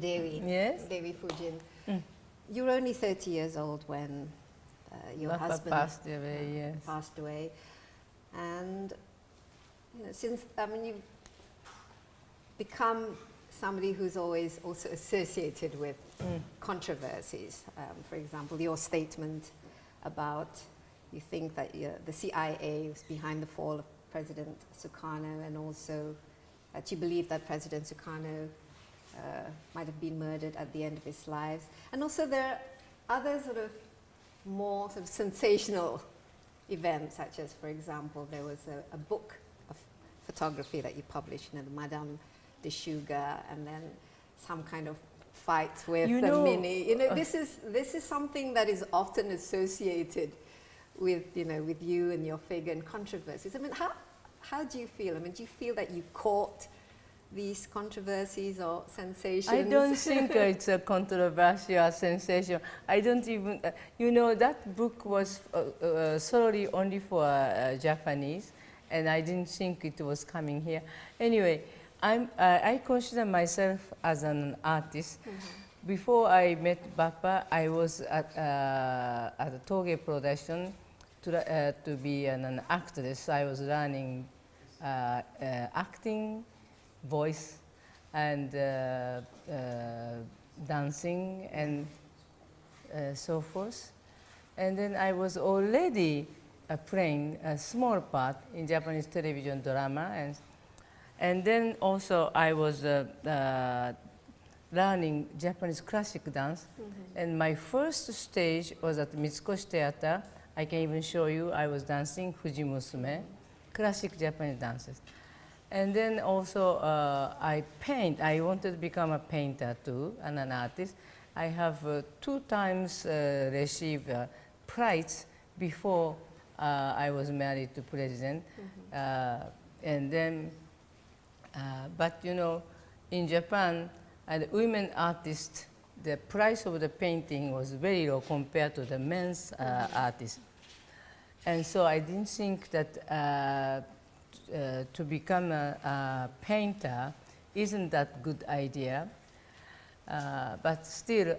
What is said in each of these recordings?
Dewi. Yes. Dewi Fujin. You were only 30 years old when your Papa husband passed away, yes. passed away. And you know, since, I mean, you've become somebody who's always also associated with controversies. For example, your statement about you think that the CIA was behind the fall of President Sukarno, and also that you believe that President Sukarno might have been murdered at the end of his life. And also there are other sort of more sort of sensational events, such as, for example, there was a book of photography that you published, you know, the Madame de Sugar, and then some kind of fight with the Mini. You know, this is something that is often associated with, you know, with you and your figure and controversies. I mean, how do you feel? I mean, do you feel that you caught these controversies or sensations? I don't think it's a controversial sensation. I don't even, you know, that book was solely only for Japanese, and I didn't think it was coming here. Anyway, I consider myself as an artist. Before I met Bappa, I was at a Toge production to be an actress. I was learning acting, voice, and dancing, and so forth. And then I was already playing a small part in Japanese television drama, and then also I was learning Japanese classic dance. And my first stage was at Mitsukoshi Theater. I can even show you, I was dancing Fujimusume, classic Japanese dances. And then also I paint. I wanted to become a painter too, and an artist. I have 2 times received prize before I was married to President. And then, but you know, in Japan, the women artists, the price of the painting was very low compared to the men's artists. And so I didn't think that to become a painter isn't that good idea, but still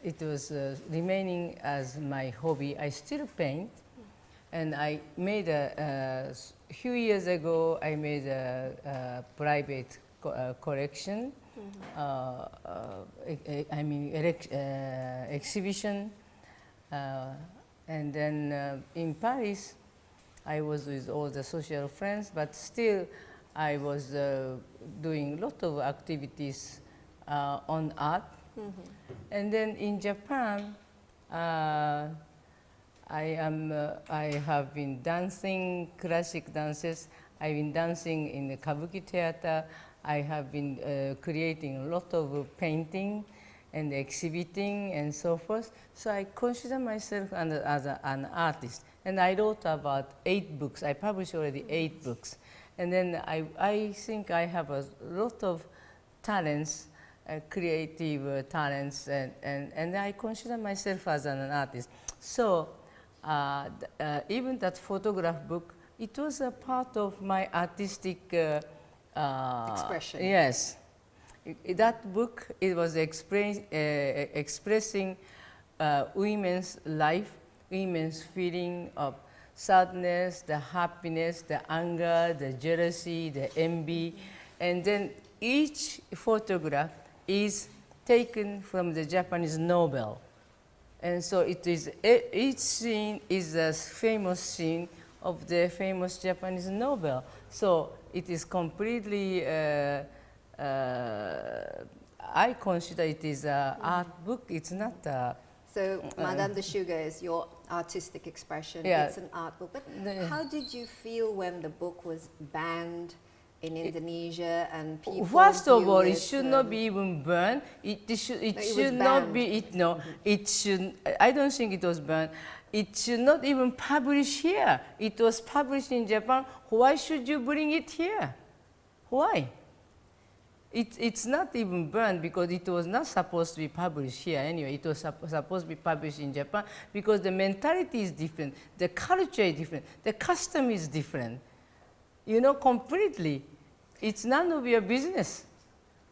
it was remaining as my hobby. I still paint, and I made a few years ago I made a private collection, I mean exhibition, and then in Paris I was with all the social friends, but still I was doing a lot of activities on art. And then in Japan, I have been dancing classic dances. I've been dancing in the Kabuki theater. I have been creating a lot of painting and exhibiting and so forth. So I consider myself as an artist. And I wrote about 8 books. I published already 8 books. And then I think I have a lot of talents, creative talents, and I consider myself as an artist. So even that photograph book, it was a part of my artistic expression. Yes. That book, it was expressing women's life, women's feeling of sadness, the happiness, the anger, the jealousy, the envy. And then each photograph is taken from the Japanese novel. And so it is, each scene is a famous scene of the famous Japanese novel. So it is completely, I consider it is an art book. It's not a... So Madame de Sugar is your artistic expression. Yeah. It's an art book. But how did you feel when the book was banned in Indonesia and people? First of all, it should not be even burned. It should not be. It should. I don't think it was burned. It should not even publish here. It was published in Japan. Why should you bring it here? Why? It's not even burned because it was not supposed to be published here anyway. It was supposed to be published in Japan because the mentality is different, the culture is different, the custom is different. You know, completely. It's none of your business.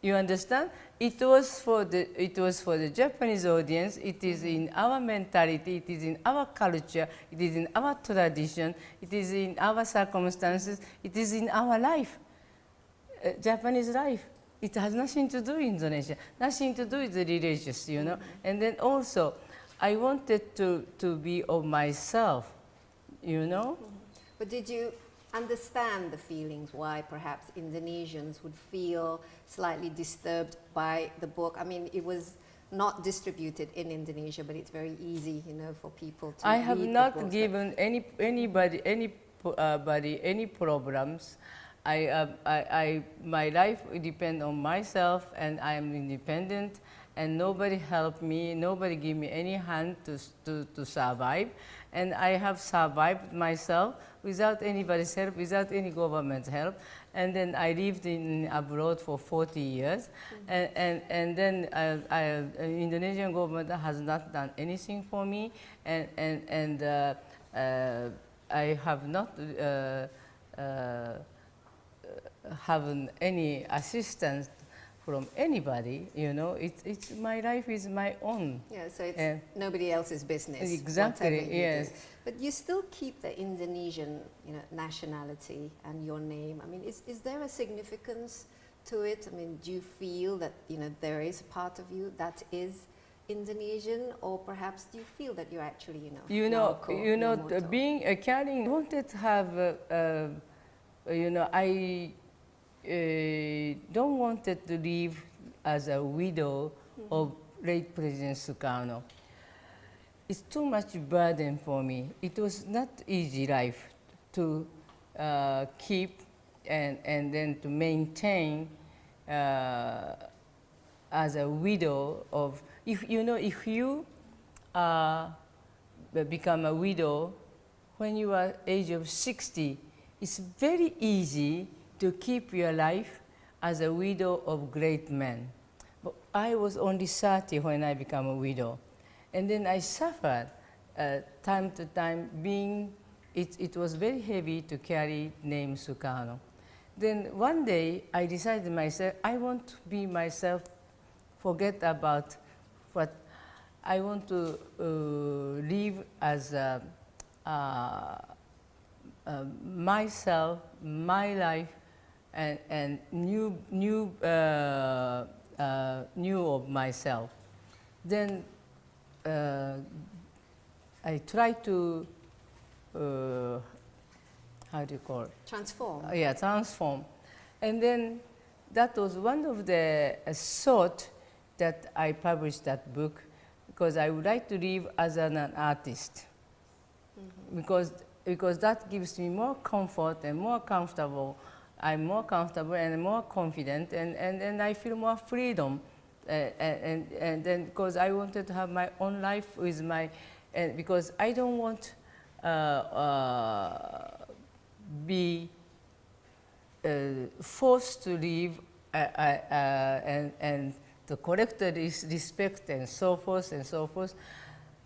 You understand? It was for the Japanese audience. It is in our mentality. It is in our culture. It is in our tradition. It is in our circumstances. It is in our life, Japanese life. It has nothing to do with Indonesia. Nothing to do with the religious, you know. And then also, I wanted to be of myself, you know. But did you understand the feelings why perhaps Indonesians would feel slightly disturbed by the book? I mean, it was not distributed in Indonesia, but it's very easy, you know, for people to I read have the not books. given anybody any problems. My life depends on myself, and I am independent, and nobody helped me, nobody gave me any hand to survive, and I have survived myself without anybody's help, without any government's help. And then I lived in abroad for 40 years, and then Indonesian government has not done anything for me, and I have not have any assistance from anybody, you know. It's my life is my own. Yeah, so it's nobody else's business. Exactly, whatever you yes. do. But you still keep the Indonesian, you know, nationality and your name. I mean, is there a significance to it? I mean, do you feel that, you know, there is a part of you that is Indonesian, or perhaps do you feel that you're actually, Naoko Nemoto? Being a carrying, I wanted to have, I don't wanted to live as a widow of late President Soekarno. It's too much burden for me. It was not easy life to keep and then to maintain as a widow of, if you become a widow when you are age of 60, it's very easy to keep your life as a widow of great men. But I was only 30 when I became a widow. And then I suffered time to time being, it was very heavy to carry name Soekarno. Then one day I decided myself, I want to be myself, forget about what I want to live as myself, my life, and new of myself. Then I try to how do you call it? Transform. Yeah, transform. And then that was one of the thought that I published that book, because I would like to live as an artist, because that gives me more comfort and more comfortable. I'm more comfortable and more confident, and I feel more freedom. And then because I wanted to have my own life with my, because I don't want be forced to live and to collect the respect and so forth and so forth.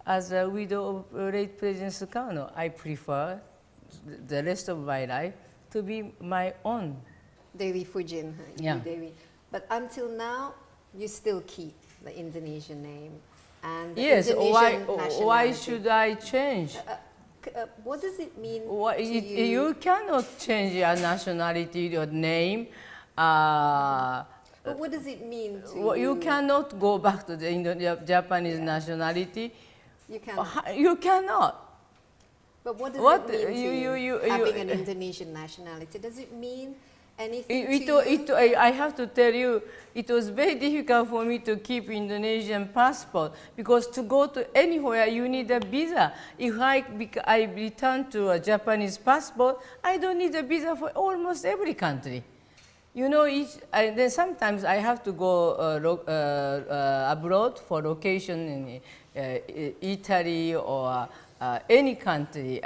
As a widow of late President Soekarno, I prefer the rest of my life to be my own. Dewi Fujin, Yeah. Dewi. But until now, you still keep the Indonesian name and the Yes, Indonesian why nationality. should I change? What does it mean What, to you cannot change your nationality, your name. But what does it mean to you? You cannot go back to the Japanese nationality. You cannot. You cannot. But what does What it mean to you having an you- Indonesian nationality? Does it mean anything to you? I have to tell you, it was very difficult for me to keep Indonesian passport, because to go to anywhere you need a visa. If I return to a Japanese passport, I don't need a visa for almost every country. You know, then sometimes I have to go abroad for location in Italy or any country,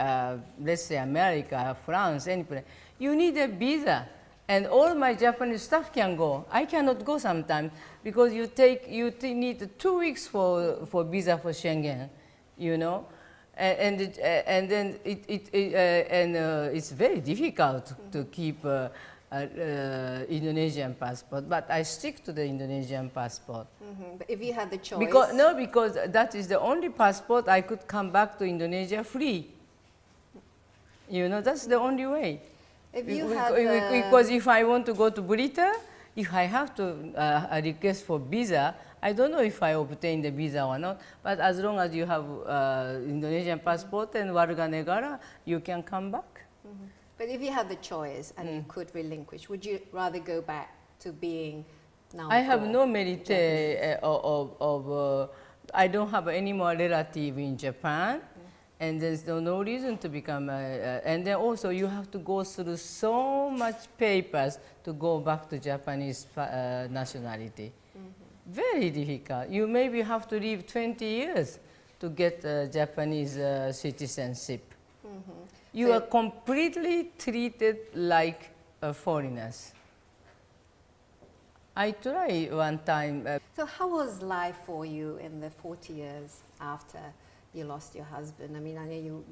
let's say America, France, any place. You need a visa, and all my Japanese staff can go. I cannot go sometimes because you need 2 weeks for visa for Schengen, you know, and then it's very difficult to keep Indonesian passport, but I stick to the Indonesian passport. But if you had the choice, Because that is the only passport I could come back to Indonesia free. You know, that's the only way. if you had Because if I want to go to Burita, if I have to request for visa, I don't know if I obtain the visa or not, but as long as you have Indonesian passport and warga negara, you can come back. but if you had the choice and you could relinquish, would you rather go back to being now? I have no merit I don't have any more relative in Japan, and there's no reason to become and then also you have to go through so much papers to go back to Japanese nationality. Very difficult. You maybe have to live 20 years to get Japanese citizenship. You are completely treated like foreigners. I tried one time. So how was life for you in the 40 years after you lost your husband? I mean, I know you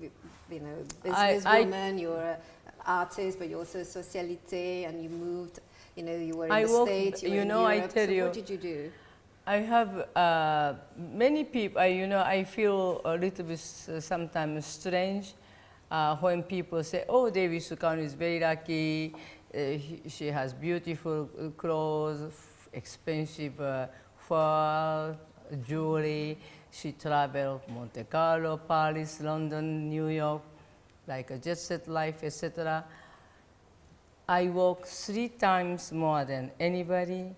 know, businesswoman, you're an artist, but you're also a socialite, and you moved, you know, you were in the States, you were in Europe. I tell you, what did you do? I have many people, you know, I feel a little bit sometimes strange when people say, oh, Dewi Soekarno is very lucky, she has beautiful clothes, expensive fur, jewelry, she traveled Monte Carlo, Paris, London, New York, like a jet set life, etc. I work 3 times more than anybody.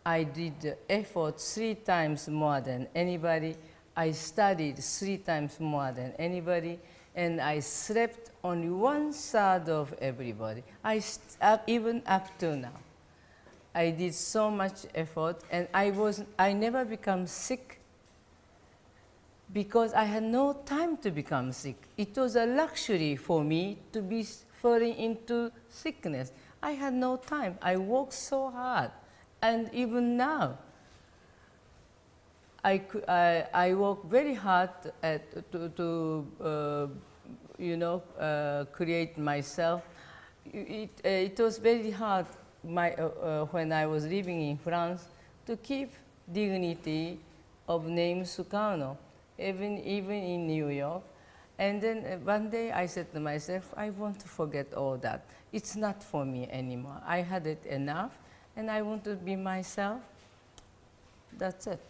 I did the effort 3 times more than anybody. I studied 3 times more than anybody. And I slept only 1/3 of everybody. Even up to now. I did so much effort, and I never become sick because I had no time to become sick. It was a luxury for me to be falling into sickness. I had no time. I worked so hard. And even now, I work very hard to you know, create myself. It was very hard when I was living in France to keep dignity of name Soekarno, even in New York. And then one day I said to myself, I want to forget all that. It's not for me anymore. I had it enough, and I want to be myself. That's it.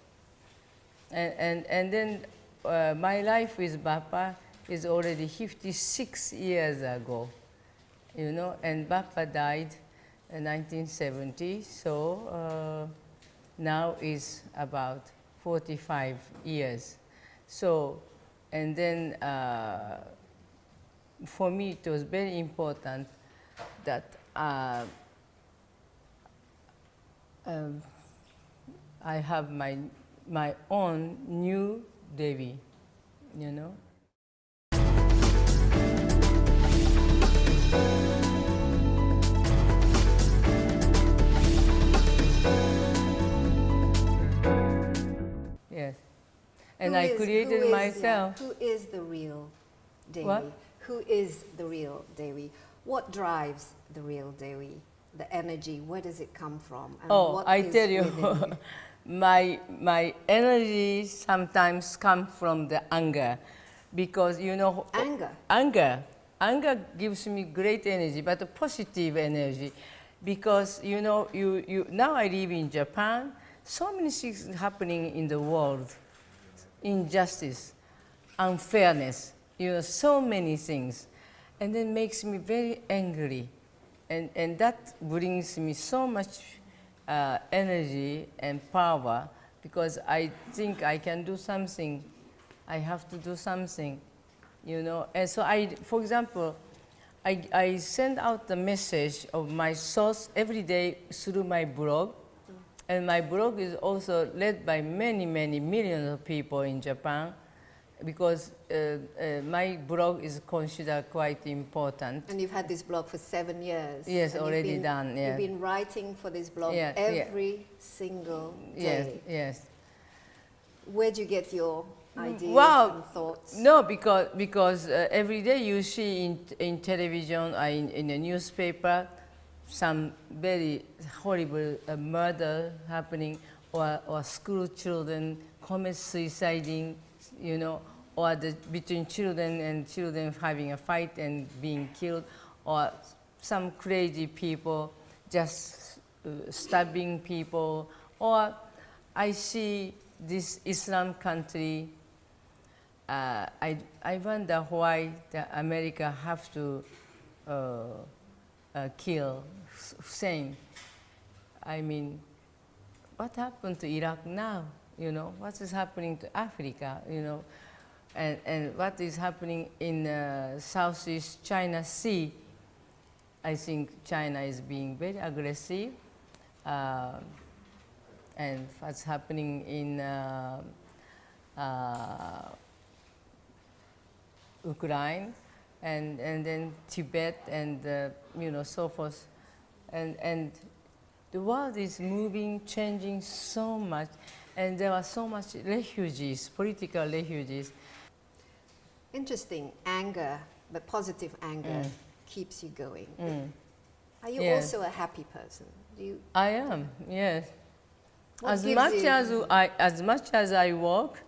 And then my life with Bappa is already 56 years ago, you know, and Bappa died in 1970, so now is about 45 years. So, and then for me it was very important that I have my own new Devi, you know. Yes, and I created myself. Who is the real Dewi? What? Who is the real Dewi? What drives the real Dewi? The energy, where does it come from? And what I is tell you, within my energy sometimes comes from the anger, because you know. Anger gives me great energy, but a positive energy, because you know, now I live in Japan. So many things happening in the world, injustice, unfairness, you know, so many things, and then makes me very angry, and that brings me so much energy and power, because I think I can do something. I have to do something, you know. And so for example, I send out the message of my thoughts every day through my blog. And my blog is also read by many, many millions of people in Japan, because my blog is considered quite important. And you've had this blog for 7 years. Yes, and already done. Yeah. You've been writing for this blog every single day. Yes, yes. Where do you get your ideas and thoughts? No, because every day you see in television, in the newspaper, some very horrible murder happening, or school children commit suiciding, you know, or between children and children having a fight and being killed, or some crazy people just stabbing people, or I see this Islam country. I wonder why America have to kill Hussein. I mean, what happened to Iraq now? You know, what is happening to Africa? You know, and what is happening in Southeast China Sea? I think China is being very aggressive, and what's happening in Ukraine, and then Tibet, and you know, so forth, and the world is moving, changing so much, and there are so much refugees, political refugees. Interesting. Anger, but positive anger keeps you going. Are you Yes. also a happy person? Do you? I am, yes. What As gives much you- as much as I work,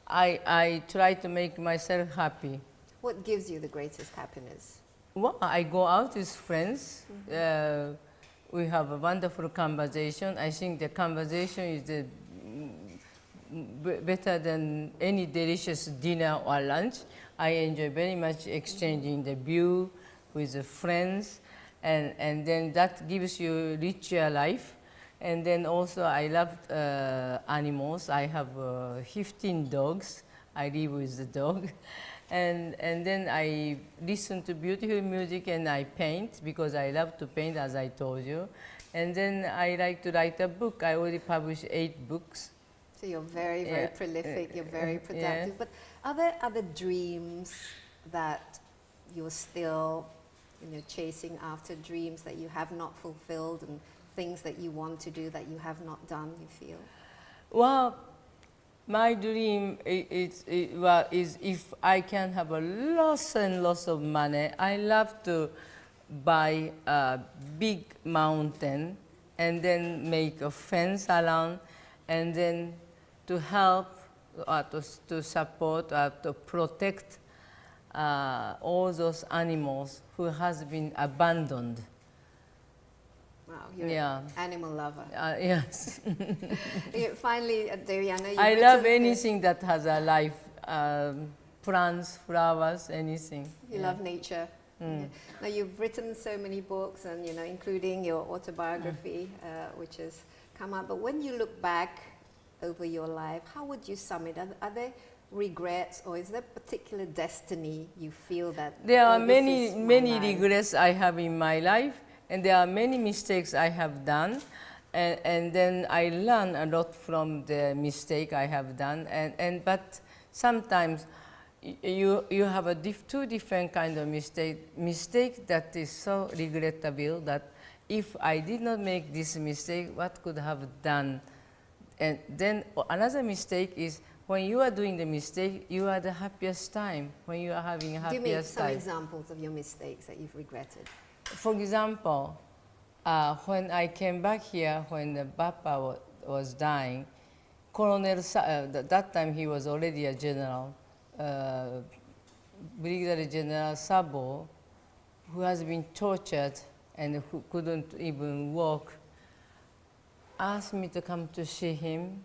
I try to make myself happy. What gives you the greatest happiness? Well, I go out with friends. We have a wonderful conversation. I think the conversation is better than any delicious dinner or lunch. I enjoy very much exchanging the view with the friends, and then that gives you richer life. And then also I love animals. I have 15 dogs. I live with the dog. And then I listen to beautiful music, and I paint because I love to paint, as I told you. And then I like to write a book. I already published 8 books. So you're very, very Yeah. prolific, you're very Yeah. productive. But are there other dreams that you're still, you know, chasing after, dreams that you have not fulfilled, and things that you want to do that you have not done, you feel? Well, my dream is if I can have a lots and lots of money. I love to buy a big mountain and then make a fence around, and then to help, to support, to protect all those animals who has been abandoned. Wow, you're Yeah. an animal lover. Yes. Finally, Dewi, I know you've I love written anything that has a life, plants, flowers, anything. You love nature. Yeah. Now you've written so many books, and you know, including your autobiography, which has come out. But when you look back over your life, how would you sum it? Are there regrets, or is there particular destiny you feel that? There are "Oh, this many, is my many life"? regrets I have in my life, and there are many mistakes I have done, and then I learn a lot from the mistake I have done, but sometimes you have two different kind of mistake that is so regrettable that if I did not make this mistake, what could have done? And then another mistake is when you are doing the mistake, you are the happiest time, when you are having a Give me happiest some time. examples of your mistakes that you've regretted. For example, when I came back here, when the Bappa was dying, that time he was already a general, Brigadier General Sabo, who has been tortured and who couldn't even walk, asked me to come to see him,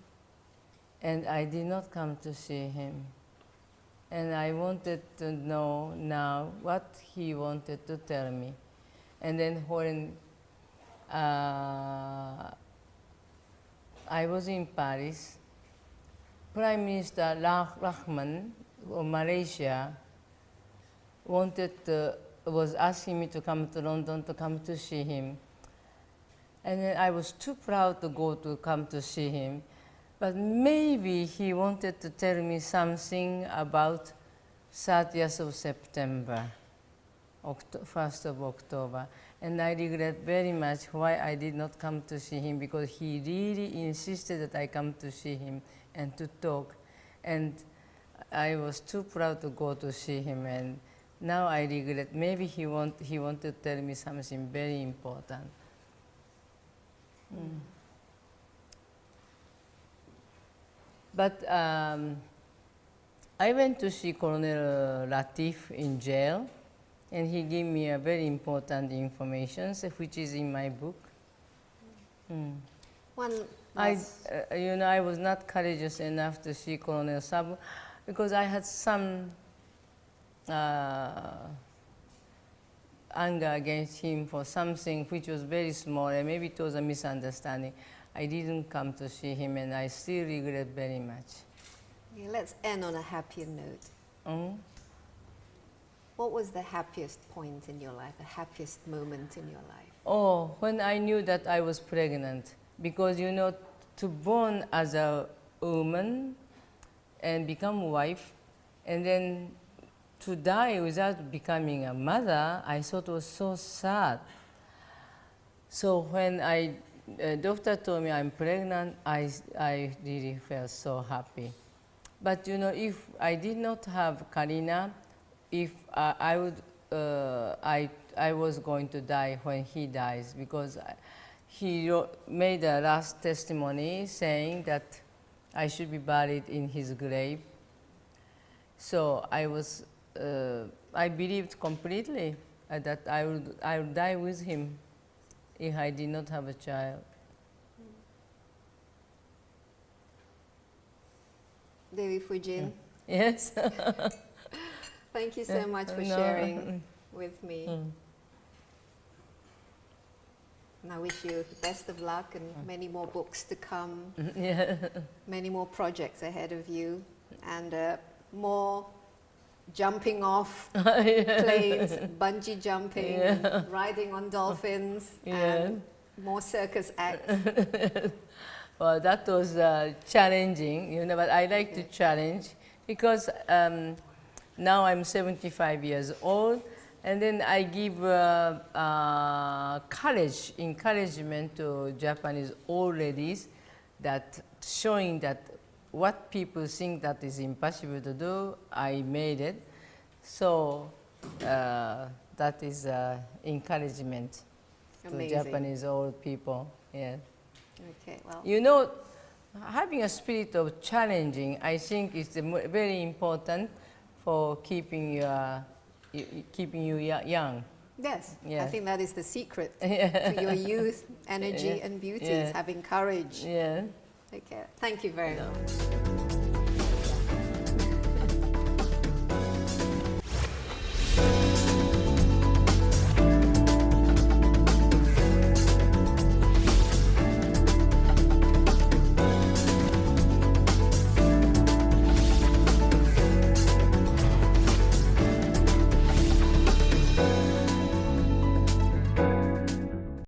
and I did not come to see him. And I wanted to know now what he wanted to tell me. And then when I was in Paris, Prime Minister Rahman of Malaysia was asking me to come to London to come to see him. And then I was too proud to come to see him. But maybe he wanted to tell me something about 30th of September, 1st of October. And I regret very much why I did not come to see him, because he really insisted that I come to see him and to talk. And I was too proud to go to see him, and now I regret. Maybe he wanted to tell me something very important. But I went to see Colonel Latif in jail, and he gave me a very important information, which is in my book. One I was, was not courageous enough to see Colonel Sabu because I had some anger against him for something which was very small, and maybe it was a misunderstanding. I didn't come to see him, and I still regret very much. okay, let's end on a happier note. What was the happiest point in your life, the happiest moment in your life? Oh, when I knew that I was pregnant, because to born as a woman and become a wife, and then to die without becoming a mother, I thought was so sad. So when doctor told me I'm pregnant, I really felt so happy. But if I did not have Karina, if I was going to die when he dies, because he made a last testimony saying that I should be buried in his grave. So I believed completely that I would die with him if I did not have a child. Dewi Fujin, Yes. thank you so much for sharing with me. And I wish you the best of luck and many more books to come, many more projects ahead of you, and more jumping off planes, bungee jumping, and riding on dolphins, and more circus acts. Well, that was challenging, but I like to challenge because now I'm 75 years old, and then I give encouragement to Japanese old ladies, that showing that what people think that is impossible to do, I made it. So that is encouragement to Japanese old people. Yeah. Okay, well. Having a spirit of challenging, I think, is very important for keeping you young. Yes, I Yeah. think that is the secret to your youth, energy, and beauty, is having courage. Yeah. Okay, thank you very much.